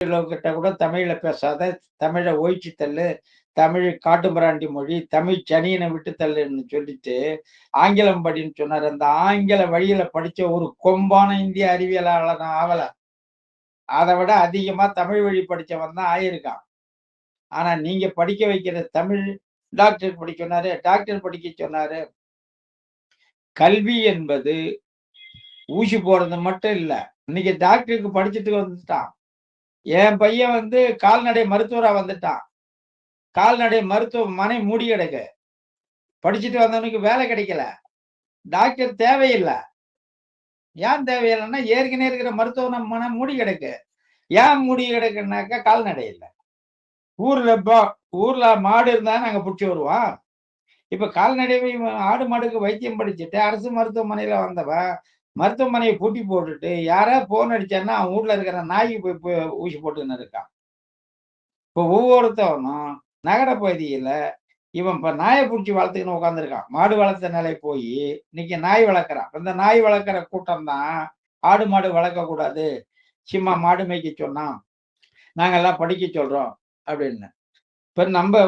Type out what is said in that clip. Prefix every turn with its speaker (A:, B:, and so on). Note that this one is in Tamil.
A: கிட்ட கூட தமிழ்ல பேசாத, தமிழ ஒழிச்சு தள்ளு, தமிழ் காட்டுமிராண்டி மொழி, தமிழ் சனியனை விட்டு தள்ளுன்னு சொல்லிட்டு ஆங்கிலம் படின்னு சொன்னாரு. அந்த ஆங்கில வழியில படிச்ச ஒரு கொம்பான இந்திய அறிவியலாளர் நான் ஆவல. அதை விட அதிகமா தமிழ் வழி படிச்சவன் தான் ஆயிருக்கான். ஆனா நீங்க படிக்க வைக்கிற தமிழ் டாக்டர் படிக்க சொன்னாரு, டாக்டர் படிக்க சொன்னாரு. கல்வி என்பது ஊசி போடுறது மட்டும் இல்ல. இன்னைக்கு டாக்டருக்கு படிச்சுட்டு வந்துட்டான். என் பையன் வந்து கால்நடை மருத்துவரா வந்துட்டான். கால்நடை மருத்துவமனை மூடி கிடக்கு. படிச்சுட்டு வந்தவனுக்கு வேலை கிடைக்கல. டாக்டர் தேவையில்ல. ஏன் தேவையில்லைன்னா, ஏற்கனவே இருக்கிற மருத்துவமனை மூடி கிடக்கு. ஏன் மூடி கிடக்குன்னாக்கா கால்நடை இல்ல. ஊர்ல மாடு இருந்தா நாங்க புடிச்சு வருவோம். இப்ப கால்நடை ஆடு மாடுக்கு வைத்தியம் படிச்சுட்டு அரசு மருத்துவமனையில வந்தவன் மருத்துவமனையை பூட்டி போட்டுட்டு யாரா போன் அடிச்சான்னா அவன் வீட்ல இருக்கிற நாய்க்கு போய் ஊசி போட்டுன்னு இருக்கான். இப்போ ஒவ்வொருத்தவனும் நகர பகுதியில இவன் இப்ப நாயை புடிச்சு வளர்த்துக்கின்னு உட்காந்துருக்கான். மாடு வளர்த்த நிலை போய் இன்னைக்கு நாய் வளர்க்குறான். இந்த நாய் வளர்க்குற கூட்டம் தான் ஆடு மாடு வளர்க்கக்கூடாது. மாடு மேய்க்க சொன்னான். நாங்கெல்லாம் படிக்க சொல்றோம் அப்படின்னு. இப்ப நம்ம